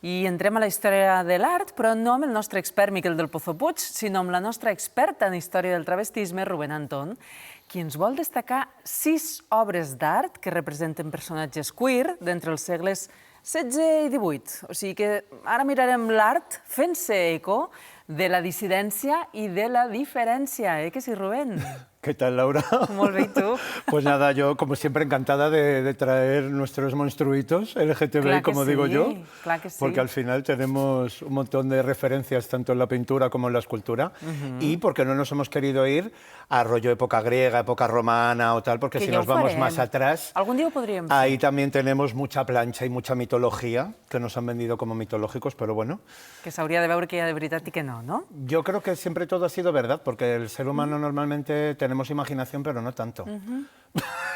I entrem a la història de l'art, però no amb el nostre expert Miquel del Pozo Puig, sinó amb la nostra experta en història del travestisme, Rubén Anton, qui ens vol destacar 6 obres d'art que representen personatges queer d'entre els segles XVI i XVIII. O sigui que ara mirarem l'art fent-se eco de la dissidència i de la diferència, que sí, Rubén? ¿Qué tal, Laura? Muy bien, ¿y tú? Pues nada, yo como siempre encantada de traer nuestros monstruitos LGTBI, como digo yo, claro que sí. Porque al final tenemos un montón de referencias tanto en la pintura como en la escultura y porque no nos hemos querido ir a rollo época griega, época romana o tal, porque si nos vamos más atrás, algún día podríamos. Ahí también tenemos mucha plancha y mucha mitología que nos han vendido como mitológicos, pero bueno. Que s'hauria de veure que hi ha de veritat i que no, ¿no? Yo creo que siempre todo ha sido verdad, porque el ser humano normalmente tenemos imaginación, pero no tanto.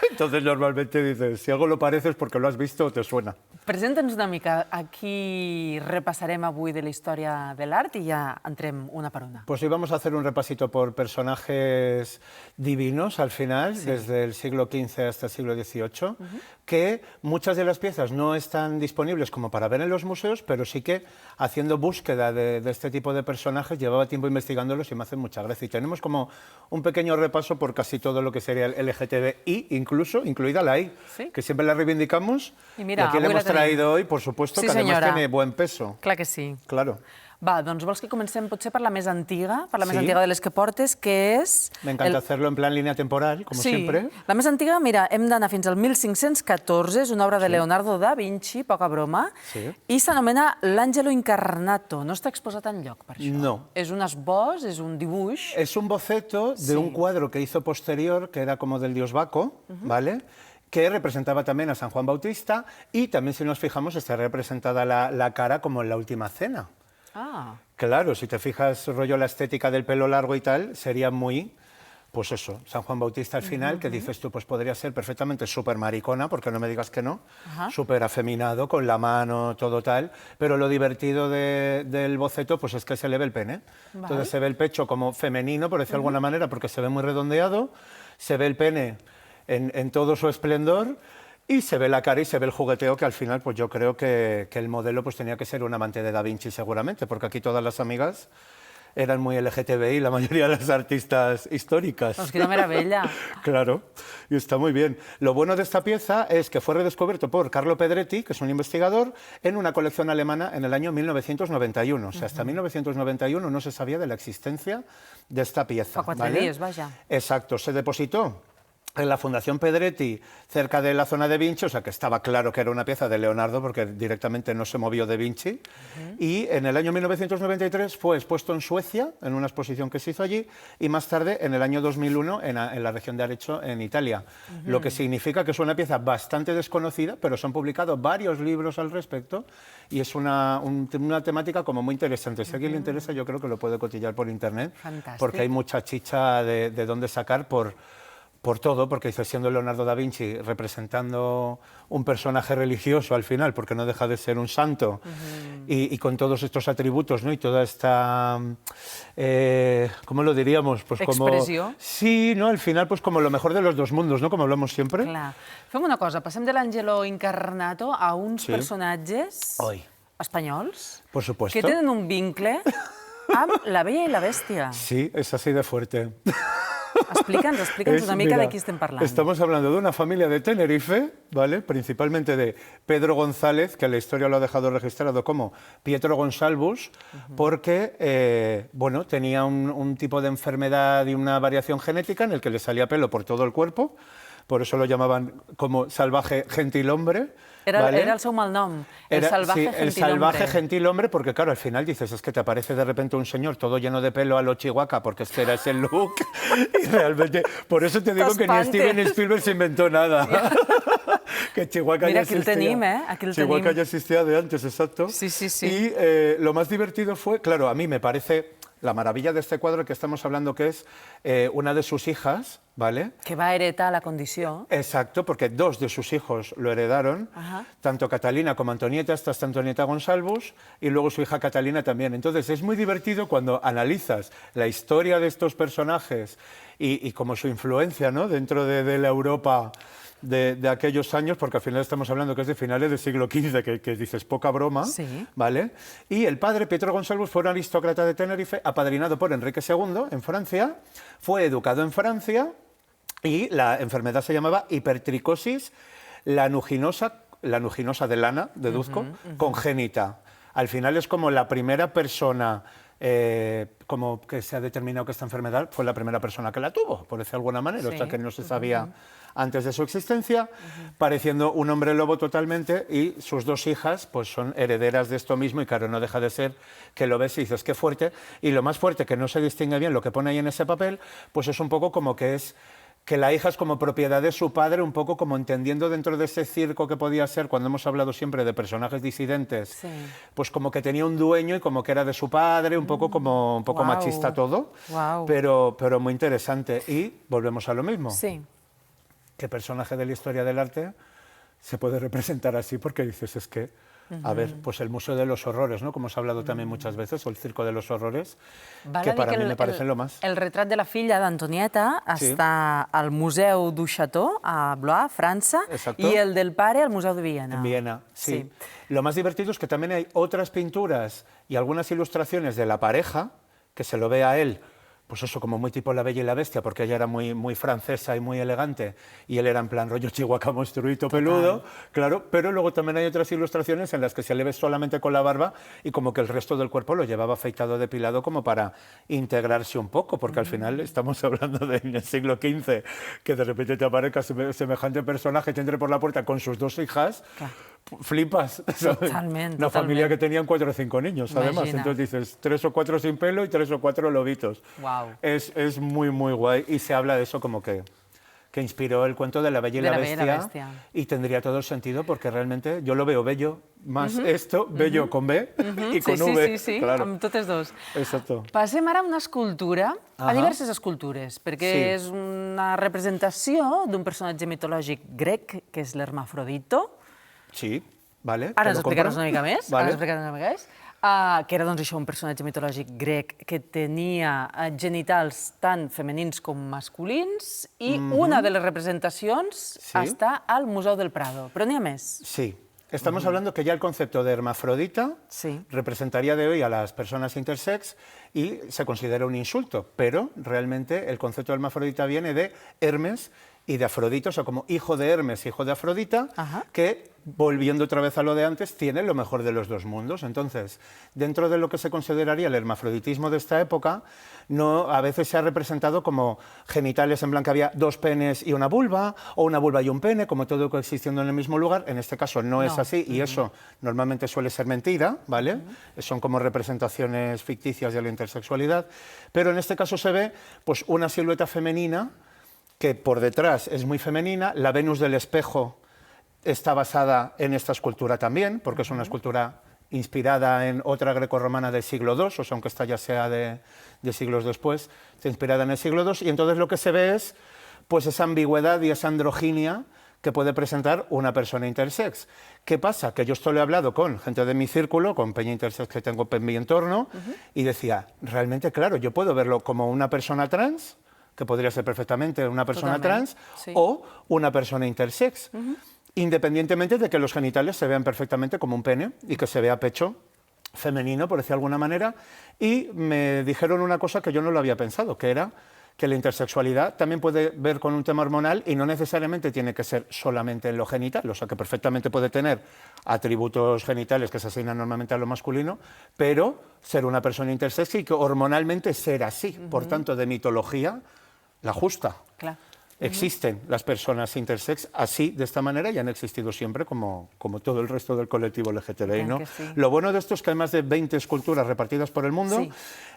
Entonces normalmente dices, si algo lo parece es porque lo has visto o te suena. Presenta'ns una mica a qui repassarem avui de la història de l'art i ja entrem una per una. Pues hoy vamos a hacer un repasito por personajes divinos al final, desde el siglo XV hasta el siglo XVIII, que muchas de las piezas no están disponibles como para ver en los museos, pero sí que haciendo búsqueda de este tipo de personajes, llevaba tiempo investigándolos y me hacen mucha gracia. Y tenemos como un pequeño repaso por casi todo lo que sería el LGTBI, incluida la I, que siempre la reivindicamos. Y mira, aquí la hemos traído hoy, por supuesto, que además tiene buen peso. Clar que sí. Claro. Va, doncs vols que comencem potser per la més antiga, per la més antiga de les que portes, que és... Me encanta hacerlo en plan línea temporal, como siempre. La més antiga, mira, hem d'anar fins al 1514, és una obra de Leonardo da Vinci, poca broma, i s'anomena L'Angelo Incarnato. No està exposat enlloc, per això. No. És un esbós, és un dibuix... Es un boceto de un cuadro que hizo posterior, que era como del dios Baco, ¿vale?, que representaba también a San Juan Bautista, y también, si nos fijamos, está representada la cara como en la Última Cena. Ah. Claro, si te fijas, rollo la estética del pelo largo y tal, sería muy, pues eso, San Juan Bautista al final, que dices tú, pues podría ser perfectamente súper maricona, porque no me digas que no, súper afeminado, con la mano, todo tal, pero lo divertido del boceto, pues es que se le ve el pene. Entonces se ve el pecho como femenino, por decirlo de alguna manera, porque se ve muy redondeado, se ve el pene en todo su esplendor, y se ve la cara y se ve el jugueteo, que al final pues yo creo que el modelo pues tenía que ser un amante de Da Vinci seguramente, porque aquí todas las amigas eran muy LGTBI, la mayoría de las artistas históricas. Pues quina meravella. Claro, y está muy bien. Lo bueno de esta pieza es que fue redescubierto por Carlo Pedretti, que es un investigador, en una colección alemana en el año 1991. O sea, hasta 1991 no se sabía de la existencia de esta pieza. Fa 4 días, vaya. Exacto, se depositó en la Fundación Pedretti, cerca de la zona de Vinci, o sea que estaba claro que era una pieza de Leonardo porque directamente no se movió de Vinci, y en el año 1993 fue expuesto en Suecia, en una exposición que se hizo allí, y más tarde, en el año 2001, en la región de Arezzo, en Italia. Lo que significa que es una pieza bastante desconocida, pero se han publicado varios libros al respecto, y es una temática como muy interesante. Si a alguien le interesa, yo creo que lo puede cotillar por internet, porque hay mucha chicha de dónde sacar por todo, porque dice, siendo Leonardo da Vinci representando un personaje religioso al final, porque no deja de ser un santo, y con todos estos atributos, ¿no? Y toda esta, ¿cómo lo diríamos? Pues como, expressió. Sí, ¿no? Al final, pues como lo mejor de los dos mundos, ¿no? Como hablamos siempre. Clar. Fem una cosa, passem de l'Angelo Incarnato a uns personatges espanyols Por supuesto. que tenen un vincle amb la Bella i la Bèstia. Sí, es así de fuerte. Explica'ns una mica de qui estem parlant. Estamos hablando de una familia de Tenerife, ¿vale? Principalmente de Pedro González, que la historia lo ha dejado registrado como Pietro Gonsalvus, porque bueno, tenía un tipo de enfermedad y una variación genética en el que le salía pelo por todo el cuerpo, por eso lo llamaban como salvaje gentilhombre. Era el seu malnom, el salvaje gentilhombre. El salvaje gentilhombre, porque claro, al final dices, es que te aparece de repente un señor todo lleno de pelo a lo Chihuahua, porque este era ese look, y realmente, por eso te digo que ni Steven Spielberg se inventó nada. Que Chihuahua Mira, ya existía. Aquí el tenim, Aquí el Chihuahua tenim. ya existía de antes, exacto. Sí. Y lo más divertido fue, claro, a mí me parece la maravilla de este cuadro que estamos hablando, que es una de sus hijas, ¿vale? Que va heretar la condició. Exacto, porque 2 de sus hijos lo heredaron, tanto Catalina como Antonieta, esta es Antonieta Gonsalvus, y luego su hija Catalina también. Entonces es muy divertido cuando analizas la historia de estos personajes y como su influencia, ¿no? Dentro de la Europa de aquellos años, porque al final estamos hablando que es de finales del siglo XV, que dices poca broma, Sí. ¿vale? Y el padre, Pietro Gonsalvus, fue un aristócrata de Tenerife, apadrinado por Enrique II en Francia, fue educado en Francia y la enfermedad se llamaba hipertricosis lanuginosa de lana, deduzco, congénita. Al final es como la primera persona como que se ha determinado que esta enfermedad fue la primera persona que la tuvo, por decirlo de alguna manera, Sí. o sea que no se sabía antes de su existencia, pareciendo un hombre lobo totalmente, y sus dos hijas pues son herederas de esto mismo, y claro, no deja de ser que lo ves y dices, qué fuerte, y lo más fuerte, que no se distingue bien lo que pone ahí en ese papel, pues es un poco como que es que la hija es como propiedad de su padre, un poco como entendiendo dentro de ese circo que podía ser, cuando hemos hablado siempre de personajes disidentes, Sí. pues como que tenía un dueño y como que era de su padre, un poco como un poco Guau. machista todo, Guau. pero muy interesante. Y volvemos a lo mismo. Sí. ¿Qué personaje de la historia del arte se puede representar así? Porque dices, es que, a ver, pues el Museo de los Horrores, ¿no? Como hemos hablado también muchas veces, o el Circo de los Horrores, Val a que dir para mí el- me parecen lo más. El retrat de la filla d'Antonieta Sí. està al Museu du Château, a Blois, França, Exacto. i el del pare al Museu de Viena. En Viena, sí. Lo más divertido es que también hay otras pinturas y algunas ilustraciones de la pareja, que se lo ve a él, pues eso, como muy tipo La Bella y la Bestia, porque ella era muy, muy francesa y muy elegante, y él era en plan rollo chihuahua monstruito peludo, claro, pero luego también hay otras ilustraciones en las que se le ve solamente con la barba y como que el resto del cuerpo lo llevaba afeitado, depilado, como para integrarse un poco, porque al final estamos hablando del siglo XV, que de repente te aparezca semejante personaje, te entre por la puerta con sus dos hijas, Claro. flipas, ¿sabes? Totalmente, Una familia totalmente. que tenían 4 o 5 niños, además. Imagina. Entonces dices, 3 o 4 sin pelo y 3 o 4 lobitos. Guau. Es muy, muy guay. Y se habla de eso como que inspiró el cuento de La Bella y De la La Bella y la Bestia. Bestia. Y tendría todo el sentido porque realmente yo lo veo bello, más esto, bello con B y con sí, V. sí, sí, Claro. amb totes dos. Exacto. Passem ara a una escultura, a Ahà. diverses escultures, perquè Sí. és una representació d'un personatge mitològic grec, que és l'Hermafrodito. Sí, vale. Ara te ens lo explicaràs compro. una mica més. Vale. Ara ens explicaràs una mica més. Que era doncs, això, un personatge mitològic grec que tenia genitals tant femenins com masculins i una de les representacions Sí. està al Museu del Prado. Però n'hi ha més. Sí. Estamos hablando que ya el concepto de hermafrodita Sí. representaría de hoy a las personas intersex y se considera un insulto, pero realmente el concepto de hermafrodita viene de Hermes y de Afrodita, o sea, como hijo de Hermes, hijo de Afrodita, Ajá. que, volviendo otra vez a lo de antes, tiene lo mejor de los dos mundos. Entonces, dentro de lo que se consideraría el hermafroditismo de esta época, no, a veces se ha representado como genitales en plan que había dos penes y una vulva, o una vulva y un pene, como todo coexistiendo en el mismo lugar. En este caso no es No. así, y eso normalmente suele ser mentira, ¿vale? Son como representaciones ficticias de la intersexualidad, pero en este caso se ve pues una silueta femenina que por detrás es muy femenina. La Venus del espejo está basada en esta escultura también, porque es una escultura inspirada en otra grecorromana del siglo II, o sea, aunque esta ya sea de siglos después, está inspirada en el siglo II, y entonces lo que se ve es pues esa ambigüedad y esa androginia que puede presentar una persona intersex. ¿Qué pasa? Que yo esto lo he hablado con gente de mi círculo, con peña intersex que tengo en mi entorno, y decía, realmente, claro, yo puedo verlo como una persona trans, que podría ser perfectamente una persona Totalmente, trans, sí. o una persona intersex, independientemente de que los genitales se vean perfectamente como un pene y que se vea pecho femenino, por decir de alguna manera, y me dijeron una cosa que yo no lo había pensado, que era que la intersexualidad también puede ver con un tema hormonal y no necesariamente tiene que ser solamente en lo genital, o sea que perfectamente puede tener atributos genitales que se asignan normalmente a lo masculino, pero ser una persona intersex y que hormonalmente ser así, por tanto de mitología la justa. Clar. Existen las personas intersex así, de esta manera, y han existido siempre como todo el resto del colectivo LGTBI, ¿no? Que sí. Lo bueno de esto es que hay más de 20 esculturas repartidas por el mundo, Sí.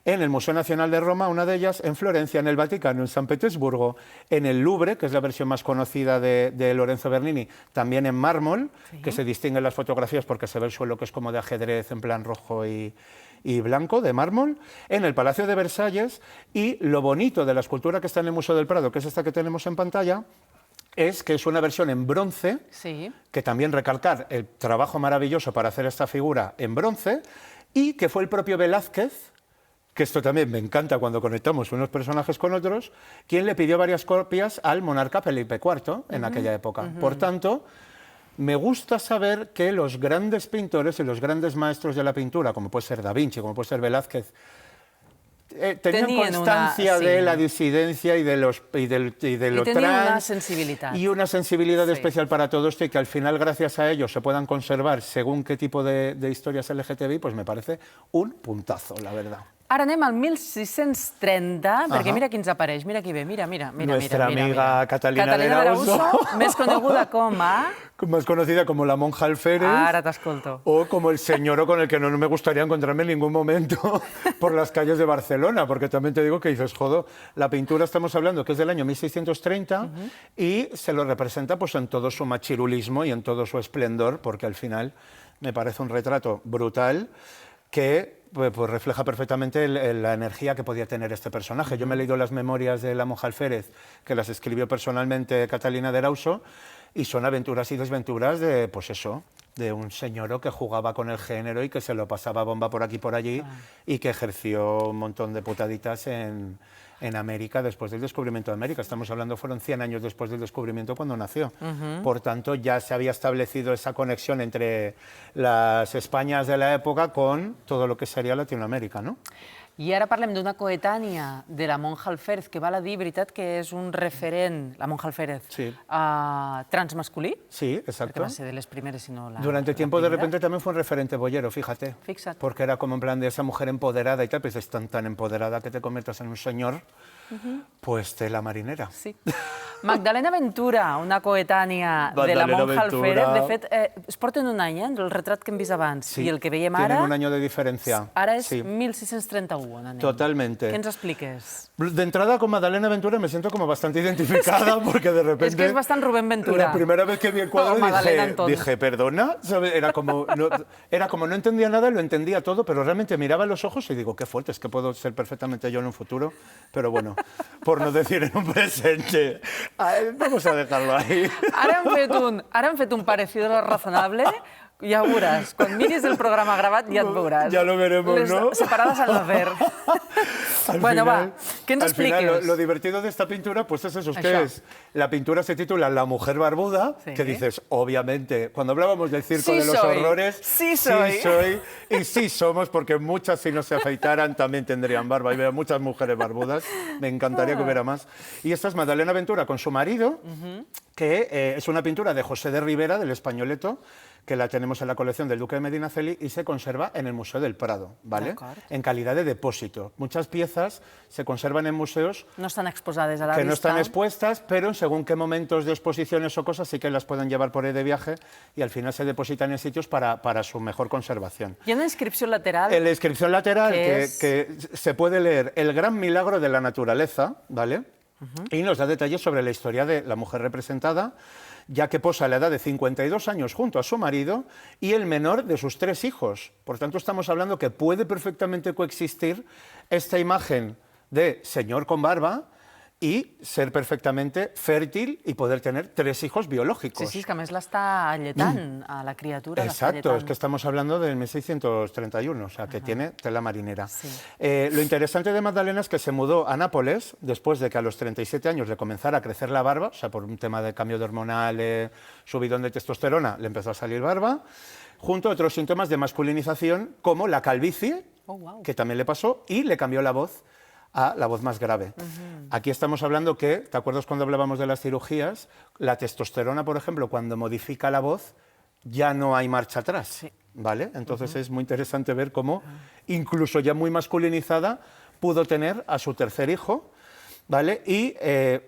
en el Museo Nacional de Roma, una de ellas, en Florencia, en el Vaticano, en San Petersburgo, en el Louvre, que es la versión más conocida de Lorenzo Bernini, también en mármol, que se distinguen las fotografías porque se ve el suelo que es como de ajedrez en plan rojo y blanco, de mármol, en el Palacio de Versalles, y lo bonito de la escultura que está en el Museo del Prado, que es esta que tenemos en pantalla, es que es una versión en bronce, Sí. que también recalcar el trabajo maravilloso para hacer esta figura en bronce, y que fue el propio Velázquez que esto también me encanta cuando conectamos unos personajes con otros, quien le pidió varias copias al monarca Felipe IV en aquella época. Por tanto, me gusta saber que los grandes pintores y los grandes maestros de la pintura, como puede ser Da Vinci, como puede ser Velázquez, tenían constancia de la disidencia y de lo tenían una sensibilidad. Y una sensibilidad especial para todo esto, y que al final, gracias a ellos, se puedan conservar según qué tipo de historias LGTBI, pues me parece un puntazo, la verdad. Ara anem al 1630, perquè mira qui ens apareix, mira qui ve, mira. Nuestra amiga Catalina de Arauso, més coneguda com a... Más conocida como la monja alférez. Ara t'escolto. O como el señoro con el que no me gustaría encontrarme en ningún momento por las calles de Barcelona, porque también te digo que dices, jodo, la pintura estamos hablando que es del año 1630 y se lo representa pues en todo su machirulismo y en todo su esplendor, porque al final me parece un retrato brutal que pues refleja perfectamente la energía que podía tener este personaje. Yo me he leído las memorias de la monja alférez, que las escribió personalmente Catalina de Arauso, y son aventuras y desventuras de, pues eso, de un señor que jugaba con el género y que se lo pasaba bomba por aquí y por allí, y que ejerció un montón de putaditas en América después del descubrimiento de América. Estamos hablando, fueron 100 años después del descubrimiento cuando nació. Por tanto, ya se había establecido esa conexión entre las Españas de la época con todo lo que sería Latinoamérica, ¿no? I ara parlem d'una coetània de la monja Alférez, que val a dir, veritat, que és un referent, la monja Alférez, transmasculí. Sí, exacto. Perquè va ser de les primeres, si no la... Durante tiempo, de repente, también fue un referente boyero, fíjate. Fixa't. Porque era como en plan de esa mujer empoderada y tal, pues es tan empoderada que te conviertas en un señor, pues de la marinera. Sí. Magdalena Ventura, una coetània de la Magdalena monja Ventura. Alférez. De fet, es porten un any, el retrat que hem vist abans Sí, i el que veiem ara... tienen un año de diferencia. Ara és Sí. 1631, on anem. Totalmente. Què ens expliques? De entrada, con Magdalena Ventura me siento como bastante identificada, porque de repente... És que és bastant Rubén Ventura. La primera vez que vi el cuadro Magdalena Antón. dije, ¿perdona? ¿Sabes? Era como no entendía nada, lo entendía todo, pero realmente miraba en los ojos y digo, qué fuerte, es que puedo ser perfectamente yo en un futuro, pero bueno, por no decir en un presente. Vamos a dejarlo ahí. Ara hem fet un parecido razonable. Ja ho veuràs. Quan miris el programa gravat ja et veuràs. Ya lo veremos, ¿no? Separades al nacer. Bueno, va, què ens expliques? Al final, lo divertido de esta pintura, pues es eso, es que es, la pintura se titula La mujer barbuda, que dices, obviamente, cuando hablábamos del circo de los horrores, sí soy, y sí somos, porque muchas, si no se afeitaran, también tendrían barba, y veo muchas mujeres barbudas, me encantaría que hubiera más. Y esta es Magdalena Ventura con su marido, que es una pintura de José de Rivera, del Españoleto, que la tenemos en la colección del Duque de Medinaceli y se conserva en el Museo del Prado, ¿vale? En calidad de depósito. Muchas piezas se conservan en museos no están exposades a la que vista. no están expuestas, pero según qué momentos de exposiciones o cosas sí que las pueden llevar por ahí de viaje y al final se depositan en sitios para su mejor conservación. Hi ha una inscripció lateral. En la inscripción lateral que que se puede leer el gran milagro de la naturaleza, ¿vale? Y nos da detalles sobre la historia de la mujer representada, ya que posa a la edad de 52 años junto a su marido y el menor de sus 3 hijos. Por tanto, estamos hablando que puede perfectamente coexistir esta imagen de señor con barba y ser perfectament fèrtil i poder tener 3 hijos biológicos. Sí, és que a més l'està alletant, a la criatura. Exacto, es que estamos hablando del 1631, o sea, que tiene tela marinera. Sí. Lo interesante de Magdalena es que se mudó a Nápoles después de que a los 37 años le comenzara a crecer la barba, o sea, por un tema de cambio de hormonal, subidón de testosterona, le empezó a salir barba, junto a otros síntomas de masculinización como la calvicie, que también le pasó, y le cambió la voz a la voz más grave. Aquí estamos hablando que, ¿te acuerdas cuando hablábamos de las cirugías? La testosterona, por ejemplo, cuando modifica la voz, ya no hay marcha atrás, sí. ¿Vale? Entonces es muy interesante ver cómo, incluso ya muy masculinizada, pudo tener a su 3er hijo, ¿vale? Y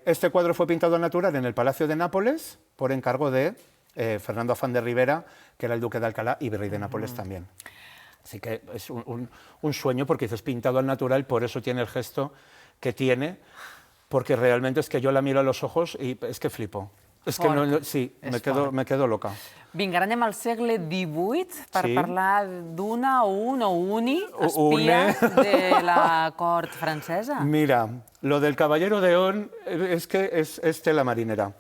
este cuadro fue pintado al natural en el Palacio de Nápoles por encargo de Fernando Afán de Rivera, que era el duque de Alcalá y virrey de Nápoles también. Así que es un sueño, porque dices pintado al natural, por eso tiene el gesto que tiene, porque realmente es que yo la miro a los ojos y es que flipo. És que no, sí, me quedo loca. Vinga, ara anem al segle XVIII per parlar d'una o un o uni espia de la cort francesa. Mira, lo del caballero de On es que es tela marinera.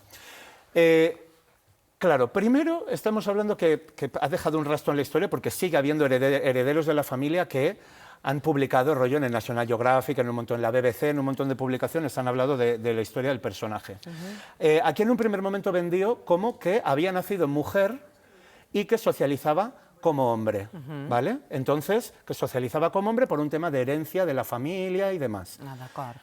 Claro, primero estamos hablando que ha dejado un rastro en la historia porque sigue habiendo herederos de la familia que han publicado rollo en el National Geographic, en un montón, en la BBC, en un montón de publicaciones han hablado de la historia del personaje. Aquí en un primer momento vendió como que había nacido mujer y que socializaba como hombre, ¿vale? Entonces, que socializaba como hombre por un tema de herencia de la familia y demás.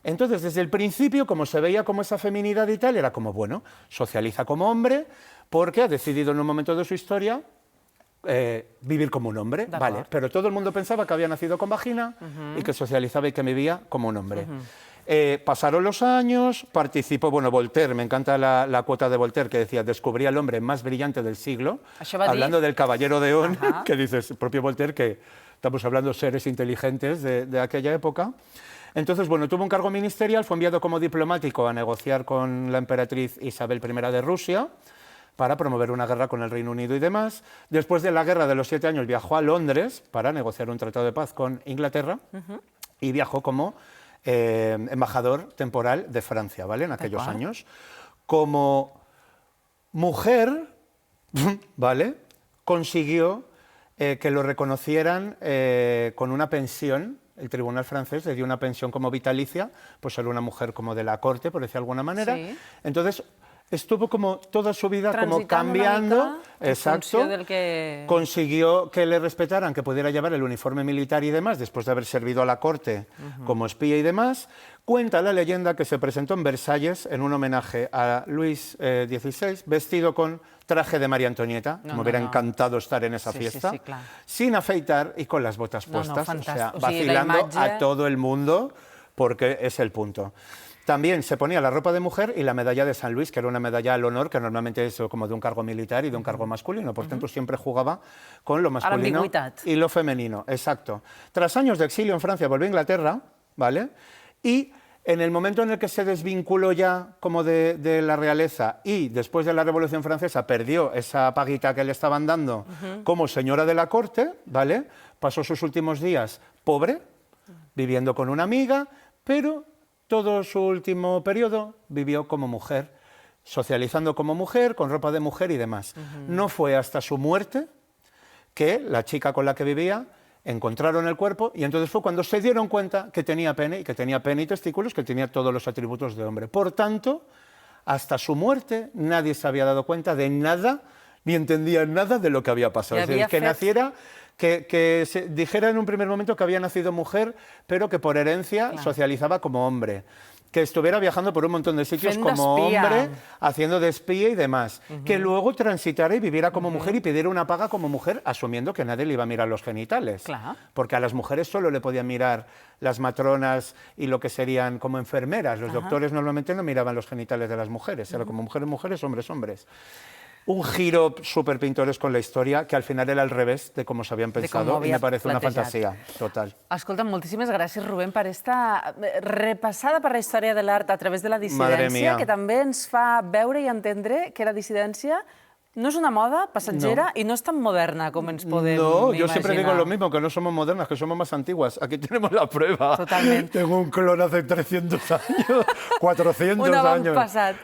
Entonces, desde el principio, como se veía como esa feminidad y tal, era como, bueno, socializa como hombre porque ha decidido en un momento de su historia vivir como un hombre, vale, pero todo el mundo pensaba que había nacido con vagina y que socializaba y que vivía como un hombre. Pasaron los años, participó, bueno, Voltaire, me encanta la cuota de Voltaire que decía, descubría al hombre más brillante del siglo, hablando del caballero de On, que dices, el propio Voltaire, que estamos hablando de seres inteligentes de aquella época. Entonces, bueno, tuvo un cargo ministerial, fue enviado como diplomático a negociar con la emperatriz Isabel I de Rusia, para promover una guerra con el Reino Unido y demás. Después de la Guerra de los 7 años viajó a Londres para negociar un tratado de paz con Inglaterra y viajó como embajador temporal de Francia, ¿vale? En aquellos años. Como mujer, ¿vale? Consiguió que lo reconocieran con una pensión. El tribunal francés le dio una pensión como vitalicia, pues era una mujer como de la corte, por decir de alguna manera. Entonces, estuvo como toda su vida como cambiando, exacto, consiguió que le respetaran, que pudiera llevar el uniforme militar y demás, después de haber servido a la corte como espía y demás. Cuenta la leyenda que se presentó en Versalles en un homenaje a Luis XVI, vestido con traje de María Antonieta, me hubiera encantado estar en esa fiesta, sin afeitar y con las botas puestas, o sea, vacilando a todo el mundo, porque es el punto. También se ponía la ropa de mujer y la medalla de San Luis, que era una medalla al honor, que normalmente es como de un cargo militar y de un cargo masculino. Por tanto, siempre jugaba con lo masculino y lo femenino. Exacto. Tras años de exilio en Francia, volvió a Inglaterra, ¿vale? Y en el momento en el que se desvinculó ya como de la realeza y después de la Revolución Francesa perdió esa paguita que le estaban dando como señora de la corte, ¿vale? Pasó sus últimos días pobre, viviendo con una amiga, pero todo su último periodo vivió como mujer, socializando como mujer, con ropa de mujer y demás. No fue hasta su muerte que la chica con la que vivía encontraron el cuerpo y entonces fue cuando se dieron cuenta que tenía pene y testículos, que tenía todos los atributos de hombre. Por tanto, hasta su muerte nadie se había dado cuenta de nada, ni entendía nada de lo que había pasado. Es decir, que naciera... Que se dijera en un primer momento que había nacido mujer, pero que por herencia socializaba como hombre. Que estuviera viajando por un montón de sitios como hombre, haciendo de espía y demás. Que luego transitara y viviera como mujer y pidiera una paga como mujer, asumiendo que nadie le iba a mirar los genitales. Porque a las mujeres solo le podían mirar las matronas y lo que serían como enfermeras. Los doctores normalmente no miraban los genitales de las mujeres, era como mujeres, mujeres, hombres, hombres. Un giro súper pintoresco en la història, que al final era al revés de com s'havien pensat, i me parece una fantasia total. Escolta, moltíssimes gràcies, Rubén, per esta repassada per la història de l'art a través de la dissidència, que també ens fa veure i entendre que la dissidència no es una moda pasajera y no es tan moderna como ens podem imaginar. No, yo siempre digo lo mismo, que no somos modernas, que somos más antiguas. Aquí tenemos la prueba. Totalmente. Tengo un clon hace 300 años, 400 años.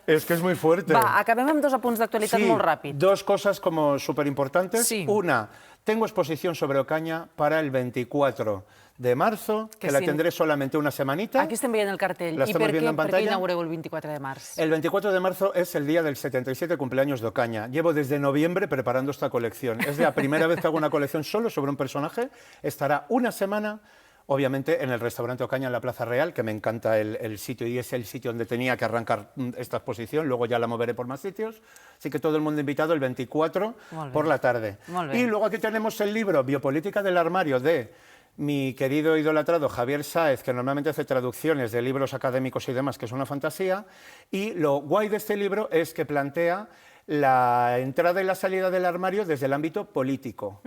Es que es muy fuerte. Va, acabem amb dos apunts d'actualitat molt ràpid. Dos cosas como súper importantes. Una, tengo exposición sobre Ocaña para el 24 de marzo, que la tendré solamente una semanita. Aquí estem veient el cartell. La estamos viendo en pantalla. Per què inaugureu el 24 de març? El 24 de marzo es el día del 77 cumpleaños de Ocaña. Llevo desde noviembre preparando esta colección. Es la primera vez que hago una colección solo sobre un personaje. Estará una semana, obviamente, en el restaurante Ocaña en la Plaza Real, que me encanta el sitio y es el sitio donde tenía que arrancar esta exposición. Luego ya la moveré por más sitios. Así que todo el mundo invitado el 24 por la tarde. Y luego aquí tenemos el libro Biopolítica del armario de mi querido idolatrado Javier Sáez, que normalmente hace traducciones de libros académicos y demás, que es una fantasía, y lo guay de este libro es que plantea la entrada y la salida del armario desde el ámbito político,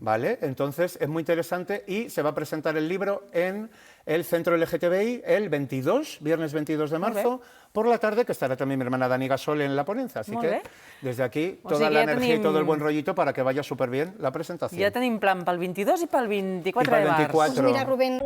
¿vale? Entonces es muy interesante y se va a presentar el libro en el Centro LGTBI el 22, viernes 22 de marzo, por la tarde, que estará también mi hermana Dani Gasol en la ponencia. Así que desde aquí toda la energía y todo el buen rollito para que vaya súper bien la presentación. Ja tenim plan pel 22 i pel 24 de març. Pues mira, Rubén...